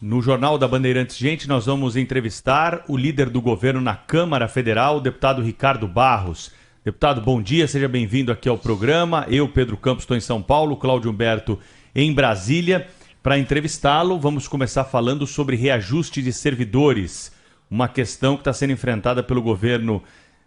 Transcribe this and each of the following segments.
no Jornal da Bandeirantes Gente, nós vamos entrevistar o líder do governo na Câmara Federal, o deputado Ricardo Barros. Deputado, bom dia, seja bem-vindo aqui ao programa. Eu, Pedro Campos, estou em São Paulo, Cláudio Humberto em Brasília. Para entrevistá-lo, vamos começar falando sobre reajuste de servidores, uma questão que está sendo enfrentada pelo governo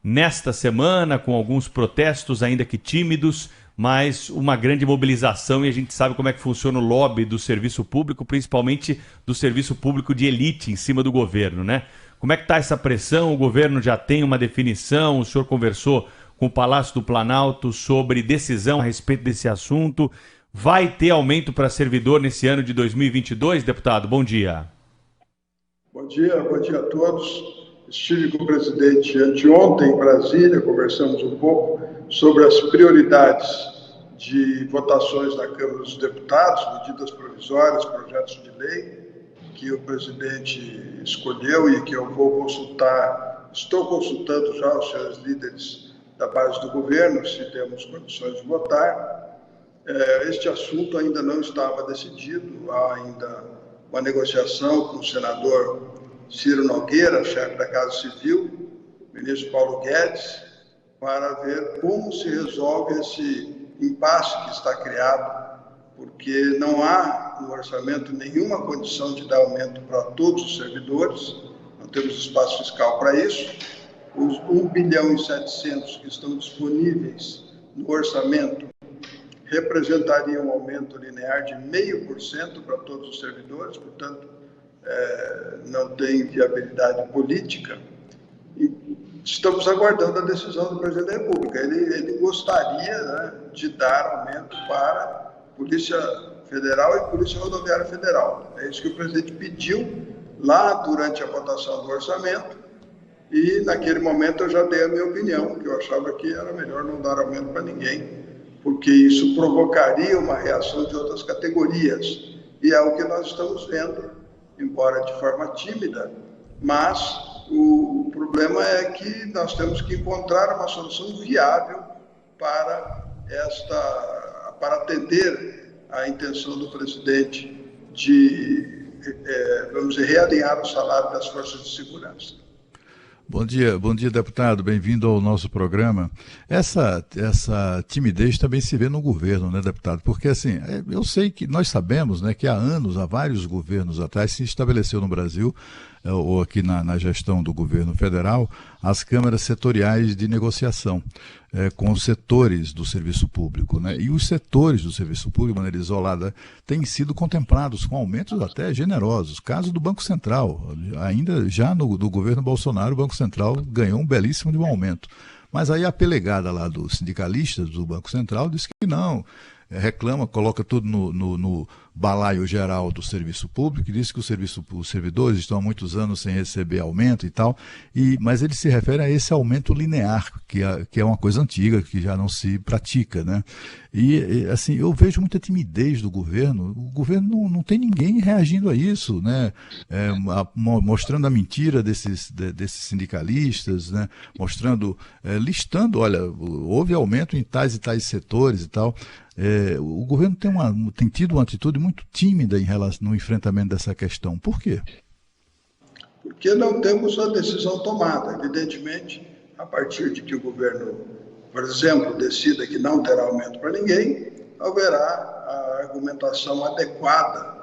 nesta semana, com alguns protestos, ainda que tímidos, mas uma grande mobilização, e a gente sabe como é que funciona o lobby do serviço público, principalmente do serviço público de elite em cima do governo, né? Como é que está essa pressão? O governo já tem uma definição? O senhor conversou com o Palácio do Planalto sobre decisão a respeito desse assunto? Vai ter aumento para servidor nesse ano de 2022, deputado? Bom dia. Bom dia a todos. Estive com o presidente anteontem em Brasília, conversamos um pouco sobre as prioridades de votações na Câmara dos Deputados, medidas provisórias, projetos de lei, que o presidente escolheu e que eu vou consultar, estou consultando já os senhores líderes da base do governo, se temos condições de votar. Este assunto ainda não estava decidido, há ainda uma negociação com o senador Ciro Nogueira, chefe da Casa Civil, ministro Paulo Guedes, para ver como se resolve esse impasse que está criado, porque não há no orçamento nenhuma condição de dar aumento para todos os servidores, não temos espaço fiscal para isso. Os 1 bilhão e 700 que estão disponíveis no orçamento representariam um aumento linear de 0,5% para todos os servidores, portanto, não tem viabilidade política. E estamos aguardando a decisão do presidente da República. Ele gostaria, né, de dar aumento para Polícia Federal e Polícia Rodoviária Federal. É isso que o presidente pediu lá durante a votação do orçamento, e naquele momento eu já dei a minha opinião, que eu achava que era melhor não dar aumento para ninguém, porque isso provocaria uma reação de outras categorias. E é o que nós estamos vendo, embora de forma tímida, mas o problema é que nós temos que encontrar uma solução viável para atender à intenção do presidente de, vamos dizer, realinhar o salário das forças de segurança. Bom dia, deputado, bem-vindo ao nosso programa. Essa timidez também se vê no governo, né, deputado? Porque, assim, eu sei que nós sabemos, né, que há anos, há vários governos atrás, se estabeleceu no Brasil, ou aqui na gestão do governo federal, as câmaras setoriais de negociação com os setores do serviço público, né? E os setores do serviço público, de maneira isolada, têm sido contemplados com aumentos até generosos. Caso do Banco Central, ainda já do governo Bolsonaro, o Banco Central ganhou um belíssimo de um aumento. Mas aí a pelegada lá dos sindicalistas do Banco Central disse que não, reclama, coloca tudo no balaio geral do serviço público, e diz que os servidores estão há muitos anos sem receber aumento e tal, mas ele se refere a esse aumento linear, que é uma coisa antiga, que já não se pratica, né? E assim, eu vejo muita timidez do governo. O governo não tem ninguém reagindo a isso, né? Mostrando a mentira desses sindicalistas, né? Mostrando, listando, olha, houve aumento em tais e tais setores e tal. O governo tem tido uma atitude muito tímida no enfrentamento dessa questão. Por quê? Porque não temos a decisão tomada. Evidentemente, a partir de que o governo, por exemplo, decida que não terá aumento para ninguém, haverá a argumentação adequada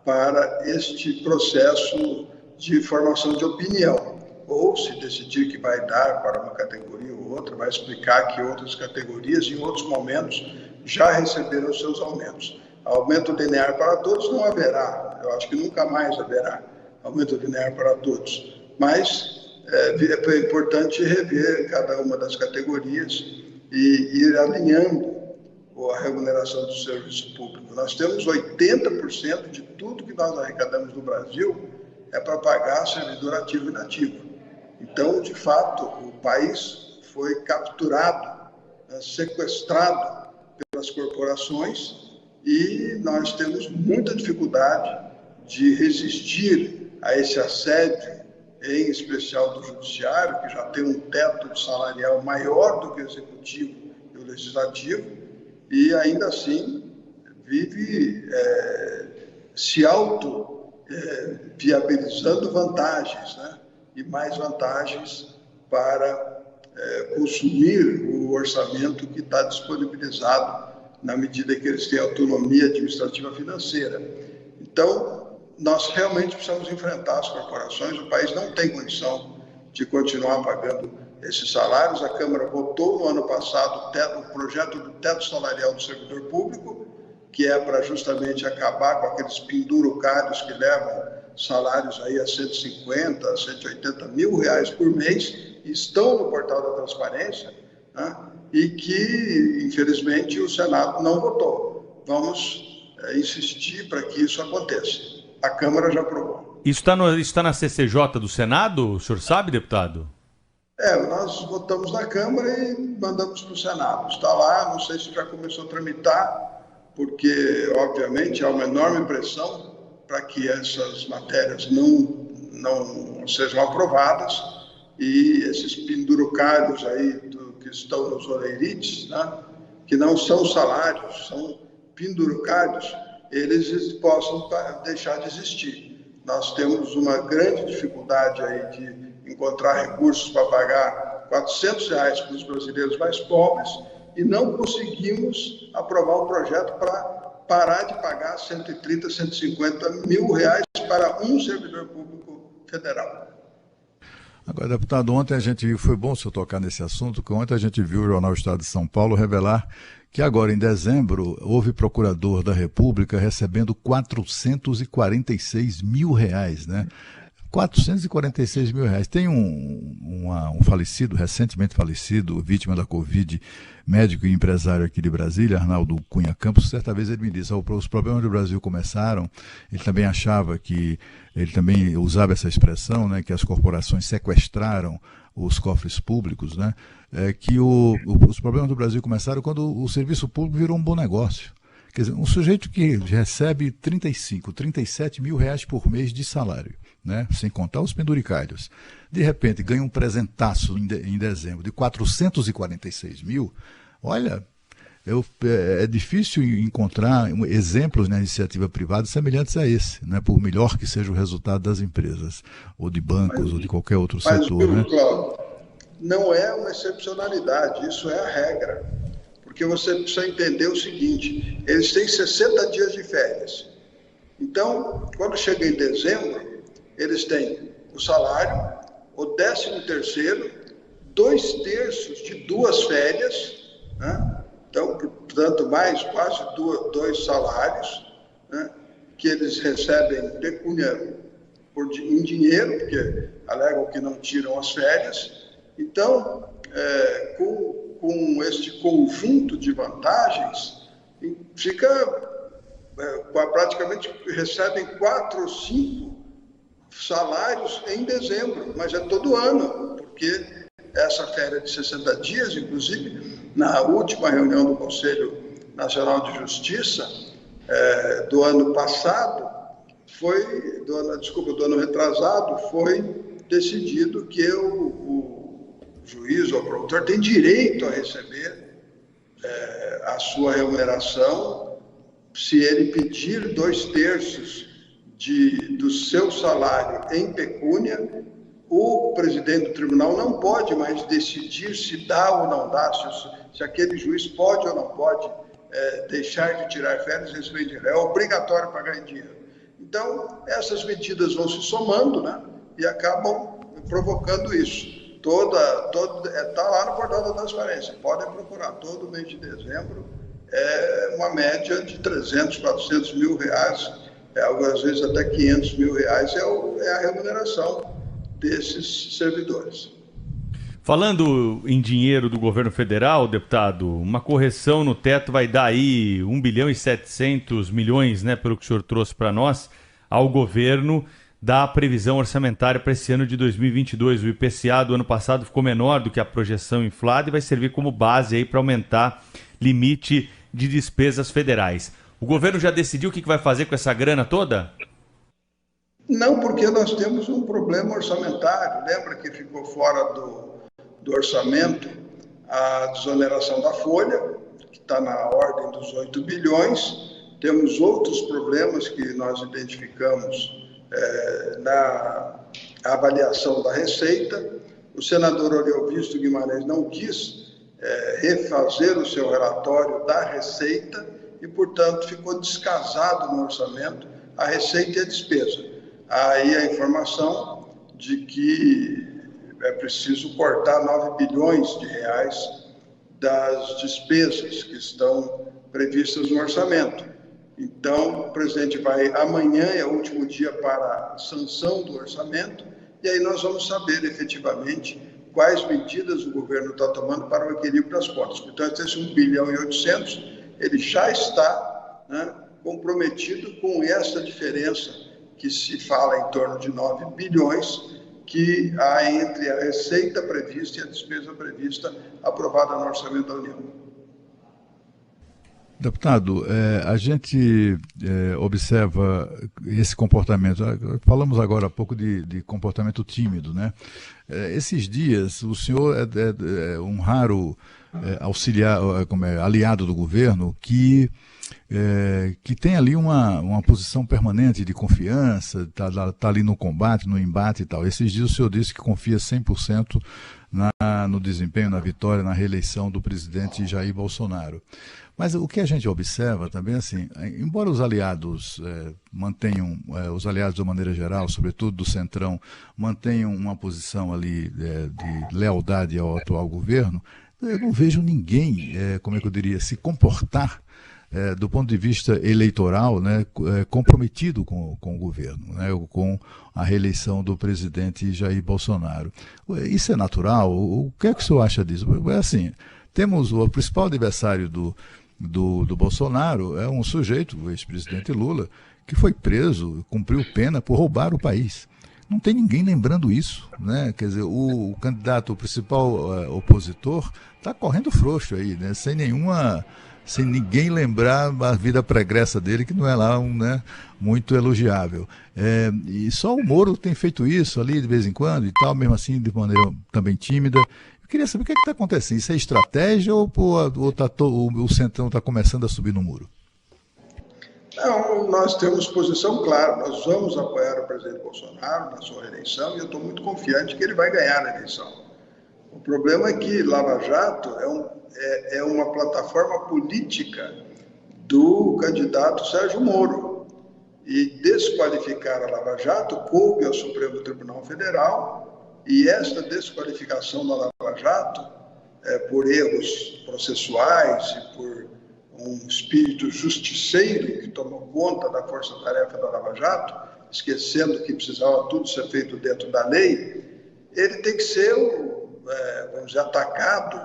para este processo de formação de opinião. Ou, se decidir que vai dar para uma categoria ou outra, vai explicar que outras categorias, em outros momentos, já receberam seus aumentos. Aumento linear para todos não haverá, eu acho que nunca mais haverá aumento linear para todos, mas é importante rever cada uma das categorias e ir alinhando a remuneração do serviço público. Nós temos 80% de tudo que nós arrecadamos no Brasil é para pagar servidor ativo e inativo. Então, de fato, o país foi capturado, sequestrado pelas corporações, e nós temos muita dificuldade de resistir a esse assédio, em especial do judiciário, que já tem um teto salarial maior do que o executivo e o legislativo, e ainda assim vive se viabilizando vantagens, né? E mais vantagens para consumir o orçamento que está disponibilizado na medida que eles têm autonomia administrativa financeira. Então, nós realmente precisamos enfrentar as corporações. O país não tem condição de continuar pagando esses salários. A Câmara votou no ano passado o projeto do teto salarial do servidor público, que é para justamente acabar com aqueles pendurucários que levam salários aí a 150, a 180 mil reais por mês, estão no portal da transparência, né? E que, infelizmente, o Senado não votou. Vamos insistir para que isso aconteça. A Câmara já aprovou. Isso está na CCJ do Senado, o senhor sabe, deputado? Nós votamos na Câmara e mandamos para o Senado. Está lá, não sei se já começou a tramitar, porque, obviamente, há uma enorme pressão para que essas matérias não sejam aprovadas, e esses pendurucários aí que estão nos oneirites, né, que não são salários, são pendurucários, eles possam deixar de existir. Nós temos uma grande dificuldade aí de encontrar recursos para pagar R$400 para os brasileiros mais pobres e não conseguimos aprovar um projeto para parar de pagar 130, 150 mil reais para um servidor público federal. Agora, deputado, ontem a gente viu, foi bom o senhor tocar nesse assunto, porque ontem a gente viu o Jornal Estado de São Paulo revelar que agora em dezembro houve procurador da República recebendo 446 mil reais, né? 446 mil reais. Tem um falecido, recentemente falecido, vítima da Covid, médico e empresário aqui de Brasília, Arnaldo Cunha Campos. Certa vez ele me disse, os problemas do Brasil começaram, ele também achava que, ele também usava essa expressão, né, que as corporações sequestraram os cofres públicos, né, que os problemas do Brasil começaram quando o serviço público virou um bom negócio. Quer dizer, um sujeito que recebe 35, 37 mil reais por mês de salário, né, sem contar os penduricários, de repente ganha um presentaço em dezembro de 446 mil, olha, é difícil encontrar exemplos na iniciativa privada semelhantes a esse, né, por melhor que seja o resultado das empresas, ou de bancos, ou de qualquer outro setor. Né? Cláudio, não é uma excepcionalidade, isso é a regra. Porque você precisa entender o seguinte, eles têm 60 dias de férias. Então, quando chega em dezembro, eles têm o salário, o 13º, 2/3 de 2 férias, né? Então, portanto, mais quase 2 salários, né? Que eles recebem pecúnia em dinheiro, porque alegam que não tiram as férias. Então, com este conjunto de vantagens, praticamente recebem 4 ou 5 salários em dezembro, mas é todo ano, porque essa férias de 60 dias, inclusive, na última reunião do Conselho Nacional de Justiça do ano passado, do ano retrasado, foi decidido que o juiz ou promotor tem direito a receber a sua remuneração se ele pedir 2/3 do seu salário em pecúnia. O presidente do tribunal não pode mais decidir se dá ou não dá, se aquele juiz pode ou não pode deixar de tirar férias e receber dinheiro. É obrigatório pagar em dinheiro. Então, essas medidas vão se somando, né, e acabam provocando isso. Está lá no portal da transparência, podem procurar, todo mês de dezembro uma média de 300, 400 mil reais, algumas vezes até 500 mil reais é a remuneração desses servidores. Falando em dinheiro do governo federal, deputado, uma correção no teto vai dar aí 1 bilhão e 700 milhões, né, pelo que o senhor trouxe para nós, ao governo da previsão orçamentária para esse ano de 2022. O IPCA do ano passado ficou menor do que a projeção inflada e vai servir como base aí para aumentar limite de despesas federais. O governo já decidiu o que vai fazer com essa grana toda? Não, porque nós temos um problema orçamentário. Lembra que ficou fora do orçamento a desoneração da folha, que está na ordem dos 8 bilhões. Temos outros problemas que nós identificamos na avaliação da Receita. O senador Oriovisto Guimarães não quis refazer o seu relatório da Receita e, portanto, ficou descasado no orçamento a receita e a despesa. Aí a informação de que é preciso cortar 9 bilhões de reais das despesas que estão previstas no orçamento. Então, o presidente vai, amanhã é o último dia para a sanção do orçamento, e aí nós vamos saber efetivamente quais medidas o governo está tomando para o equilíbrio das contas. Portanto, esse 1 bilhão e 800, ele já está, né, comprometido com essa diferença que se fala em torno de 9 bilhões que há entre a receita prevista e a despesa prevista aprovada no Orçamento da União. Deputado, a gente observa esse comportamento. Falamos agora há pouco de comportamento tímido, né? Esses dias, o senhor é um raro auxiliar, aliado do governo que tem ali uma posição permanente de confiança, tá ali no combate, no embate e tal. Esses dias o senhor disse que confia 100% no desempenho, na vitória, na reeleição do presidente Jair Bolsonaro. Mas o que a gente observa também, assim, embora os aliados mantenham, os aliados de uma maneira geral, sobretudo do Centrão, mantenham uma posição ali de lealdade ao atual governo, eu não vejo ninguém, como é que eu diria, se comportar do ponto de vista eleitoral, né, comprometido com o governo, né, com a reeleição do presidente Jair Bolsonaro. Isso é natural? O que é que o senhor acha disso? Assim, temos o principal adversário do Bolsonaro, é um sujeito, o ex-presidente Lula, que foi preso, cumpriu pena por roubar o país. Não tem ninguém lembrando isso, né? Quer dizer, o candidato, o principal opositor, está correndo frouxo aí, né? Sem ninguém lembrar a vida pregressa dele, que não é lá muito elogiável. E só o Moro tem feito isso ali de vez em quando e tal, mesmo assim de maneira também tímida. Eu queria saber o que está acontecendo. Isso é estratégia ou o Centrão está começando a subir no muro? Não, nós temos posição clara. Nós vamos apoiar o presidente Bolsonaro na sua reeleição e eu estou muito confiante que ele vai ganhar a eleição. O problema é que Lava Jato é uma plataforma política do candidato Sérgio Moro. E desqualificar a Lava Jato coube ao Supremo Tribunal Federal, e esta desqualificação da Lava Jato, por erros processuais e por um espírito justiceiro que tomou conta da força-tarefa da Lava Jato, esquecendo que precisava tudo ser feito dentro da lei, ele tem que ser, vamos dizer, atacado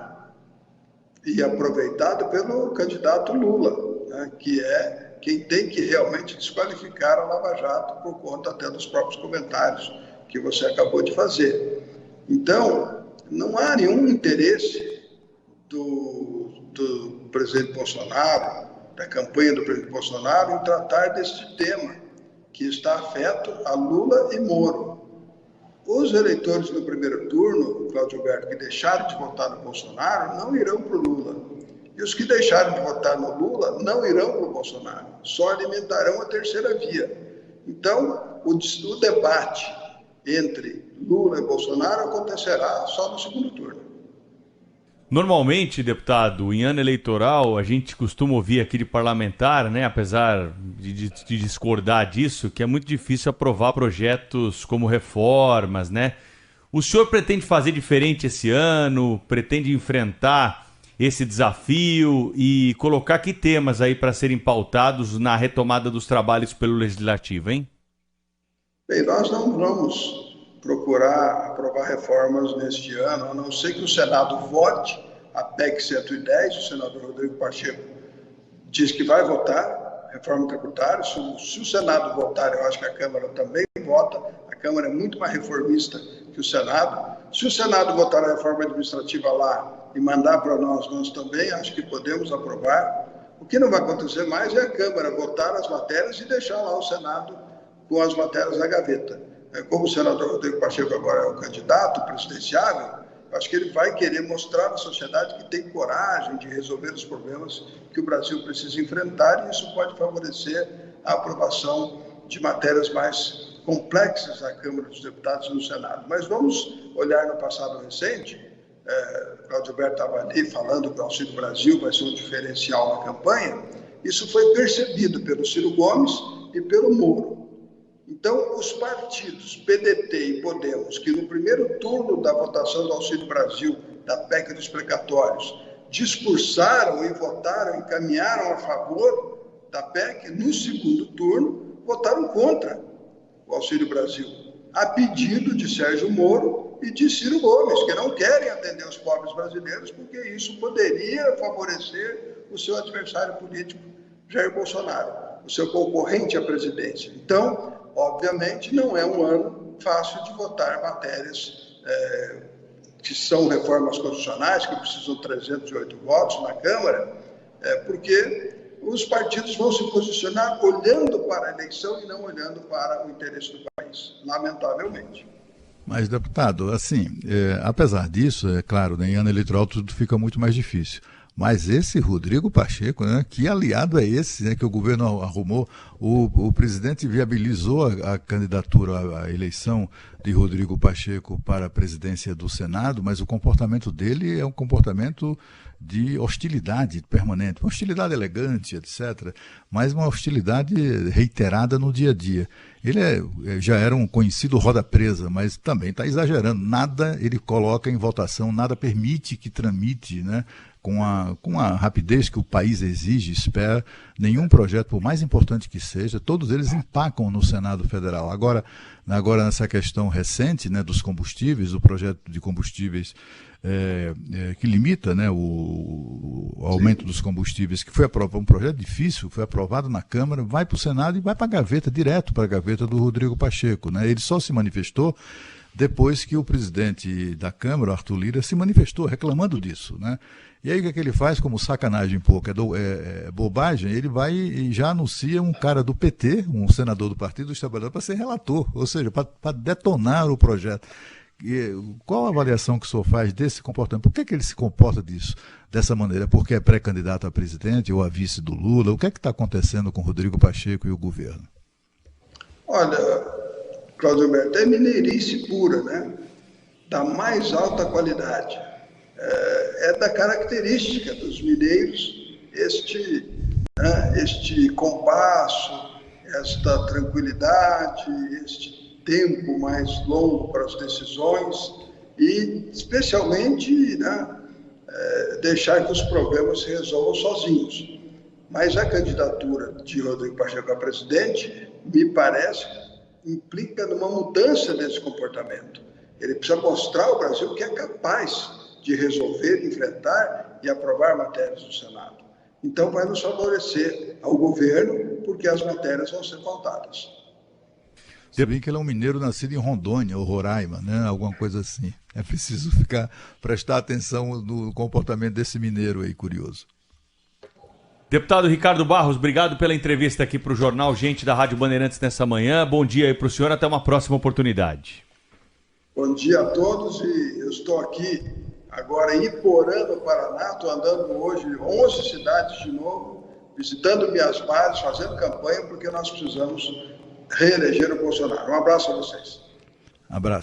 e aproveitado pelo candidato Lula, né, que é quem tem que realmente desqualificar a Lava Jato por conta até dos próprios comentários que você acabou de fazer. Então, não há nenhum interesse do presidente Bolsonaro, da campanha do presidente Bolsonaro, em tratar deste tema que está afeto a Lula e Moro. Os eleitores no primeiro turno, Cláudio Alberto, que deixaram de votar no Bolsonaro, não irão para o Lula. E os que deixaram de votar no Lula não irão para o Bolsonaro, só alimentarão a terceira via. Então, o debate entre Lula e Bolsonaro acontecerá só no segundo turno. Normalmente, deputado, em ano eleitoral, a gente costuma ouvir aqui de parlamentar, né, apesar de discordar disso, que é muito difícil aprovar projetos como reformas, né? O senhor pretende fazer diferente esse ano? Pretende enfrentar esse desafio e colocar que temas aí para serem pautados na retomada dos trabalhos pelo Legislativo, hein? Bem, nós não vamos procurar aprovar reformas neste ano, a não ser que o Senado vote a PEC 110, o senador Rodrigo Pacheco diz que vai votar reforma tributária. Se o Senado votar, eu acho que a Câmara também vota. A Câmara é muito mais reformista que o Senado. Se o Senado votar a reforma administrativa lá e mandar para nós também acho que podemos aprovar. O que não vai acontecer mais é a Câmara votar as matérias e deixar lá o Senado com as matérias na gaveta. Como o senador Rodrigo Pacheco agora é o candidato presidenciável, acho que ele vai querer mostrar à sociedade que tem coragem de resolver os problemas que o Brasil precisa enfrentar, e isso pode favorecer a aprovação de matérias mais complexas na Câmara dos Deputados e no Senado. Mas vamos olhar no passado recente. Cláudio Alberto estava ali falando que o Auxílio Brasil vai ser um diferencial na campanha. Isso foi percebido pelo Ciro Gomes e pelo Moro. Então, os partidos PDT e Podemos, que no primeiro turno da votação do Auxílio Brasil, da PEC dos precatórios, discursaram e votaram, encaminharam a favor da PEC, no segundo turno, votaram contra o Auxílio Brasil, a pedido de Sérgio Moro e de Ciro Gomes, que não querem atender os pobres brasileiros, porque isso poderia favorecer o seu adversário político, Jair Bolsonaro, o seu concorrente à presidência. Então, obviamente, não é um ano fácil de votar matérias que são reformas constitucionais, que precisam de 308 votos na Câmara, porque os partidos vão se posicionar olhando para a eleição e não olhando para o interesse do país, lamentavelmente. Mas, deputado, assim, apesar disso, é claro, em ano eleitoral tudo fica muito mais difícil. Mas esse Rodrigo Pacheco, né, que aliado é esse, né, que o governo arrumou? O presidente viabilizou a candidatura à eleição de Rodrigo Pacheco para a presidência do Senado, mas o comportamento dele é um comportamento de hostilidade permanente, uma hostilidade elegante, etc., mas uma hostilidade reiterada no dia a dia. Ele já era um conhecido roda presa, mas também está exagerando. Nada ele coloca em votação, nada permite que tramite, né, com a rapidez que o país exige, espera. Nenhum projeto, por mais importante que seja, todos eles empacam no Senado Federal. Agora nessa questão recente, né, dos combustíveis, do projeto de combustíveis que limita, né, o aumento dos combustíveis, que foi aprovado, um projeto difícil, foi aprovado na Câmara, vai para o Senado e vai para a gaveta, direto para a gaveta do Rodrigo Pacheco, né? Ele só se manifestou depois que o presidente da Câmara, Arthur Lira, se manifestou reclamando disso, né? E aí o que ele faz, como sacanagem pouco, é bobagem, ele vai e já anuncia um cara do PT, um senador do Partido dos Trabalhadores, para ser relator, ou seja, para detonar o projeto. E qual a avaliação que o senhor faz desse comportamento? Por que ele se comporta dessa maneira? Porque é pré-candidato a presidente ou a vice do Lula? O que é que está acontecendo com o Rodrigo Pacheco e o governo? Olha, Cláudio Alberto, é mineirice pura, né? Da mais alta qualidade. É da característica dos mineiros este compasso, esta tranquilidade, este tempo mais longo para as decisões e, especialmente, deixar que os problemas se resolvam sozinhos. Mas a candidatura de Rodrigo Pacheco a presidente, me parece, implica numa mudança desse comportamento. Ele precisa mostrar ao Brasil que é capaz de resolver, enfrentar e aprovar matérias do Senado. Então, vai nos favorecer ao governo, porque as matérias vão ser pautadas. Se bem que ele é um mineiro nascido em Rondônia, ou Roraima, né? Alguma coisa assim. É preciso prestar atenção no comportamento desse mineiro aí, curioso. Deputado Ricardo Barros, obrigado pela entrevista aqui para o Jornal Gente da Rádio Bandeirantes nessa manhã. Bom dia aí para o senhor, até uma próxima oportunidade. Bom dia a todos e eu estou aqui agora em Iporã, no Paraná. Estou andando hoje 11 cidades de novo, visitando minhas bases, fazendo campanha, porque nós precisamos reeleger o Bolsonaro. Um abraço a vocês. Abraço.